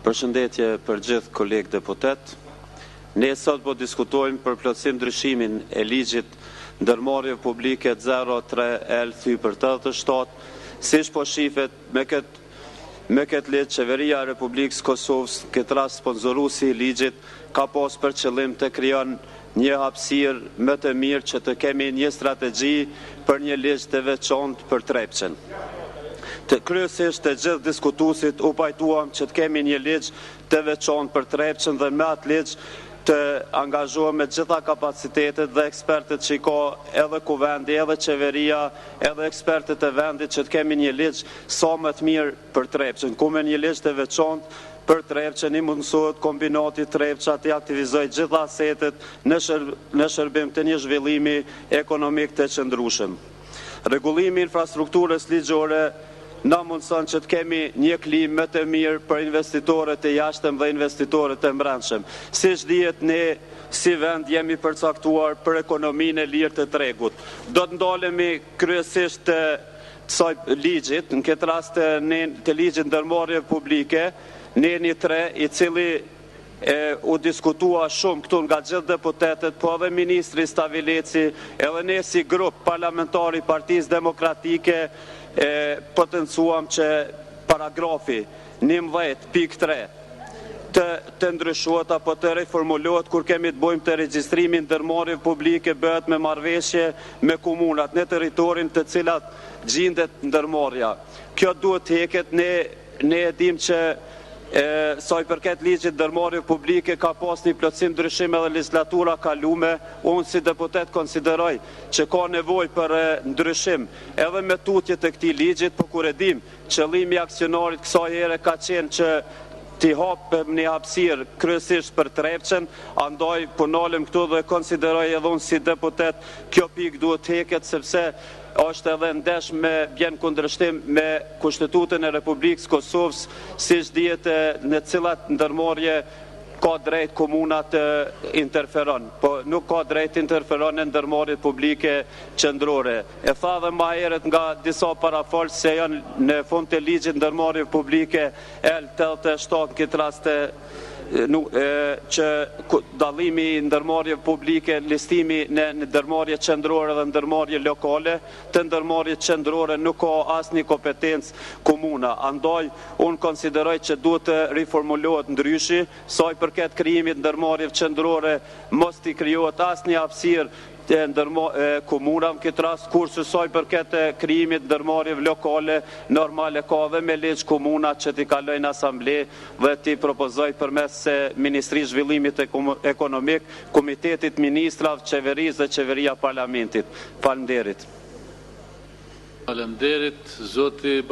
Përshëndetje për gjithë kolegë deputet. Ne sot po diskutojmë për plotësim ndryshimin e ligjit ndërmarrje publike 03/L/87, siç po shifet me këtë ligj Qeveria e Republikës Kosovës, këtë rast sponsoruesi i ligjit, ka pas për qëllim të krijon një hapësirë më të mirë që të kemi një strategji për një ligj të veçantë për Trepçën. Kryesisht të gjithë diskutuesit u pajtuam që të kemi një ligj të veçantë për Trepçën dhe me atë ligj të angazhohem me gjitha kapacitetet dhe ekspertet që i ka edhe kuvendi, edhe qeveria, edhe ekspertet e vendit që të kemi një ligj sa më të mirë për Trepçën. Ku me një ligj të veçantë për Trepçën i mundësohet kombinati Trepça të aktivizoj gjitha asetet në shërbim të një zhvillimi ekonomik të qëndrueshëm. Rregullimi i infrastrukturës ligjore na mundëson që të kemi një klimë më të mirë për investitorët e jashtëm dhe investitorët e brendshëm. Siç dihet, ne si vend jemi përcaktuar për ekonominë e lirë të tregut. Do të ndalemi kryesisht të kësaj ligjit, në këtë rast të ligjit ndërmarrje publike, Neni 3, i cili u diskutua shumë këtu nga gjithë deputetet, po edhe ministri Stavileci, edhe ne si grup parlamentari Partisë Demokratike potencuam që paragrafi 11.3 të ndryshohet apo të reformulohet kur kemi të bëjmë të regjistrimin ndërmarrje publike bëhet me marrëveshje me komunat në territorin të cilat gjendet ndërmarrja. Kjo duhet të heket, ne e dim që sa i përket ligjit ndërmarrje publike ka pas një plotësim ndryshim edhe legislatura kalume. Unë si deputet konsideroj që ka nevojë për ndryshim edhe me tutje të këtij ligjit, por kur e dim qëllimi i aksionarit kësaj here ka qenë që t'i hapëm një hapësirë kryesisht për Trepçën, andaj punalem këtu dhe konsideroj edhe unë si deputet kjo pikë duhet të heket, sepse është edhe ndesh bjen kundërshtim me Kushtetutën e Republikës Kosovës, siç dihet në cilat ndërmarrje ka drejt komuna të interferon, po nuk ka drejt interferon në ndërmarrjet publike qendrore. E tha dhe më herët nga disa parafolës se janë në fund të ligjit ndërmarrje publike L87 në këtë rast që dallimi i ndërmarrje publike, listimi në ndërmarrje qendrore dhe ndërmarrje lokale, të ndërmarrje qendrore nuk ka asnjë kompetencë komuna. Andaj unë konsideroj që duhet të riformulohet ndryshi, sa i përket krijimit ndërmarrjeve qendrore, mos t'i krijohet asnjë hapësirë komuna në këtë rast, kurse sa i përket krijimit ndërmarrjeve lokale, normale ka dhe me ligj komuna që t'i kalojnë asamble dhe t'i propozoj përmes Ministrisë Zhvillimit Ekonomik, Komitetit Ministrave, Qeverisë dhe Qeveria Parlamentit. Faleminderit. Faleminderit, zoti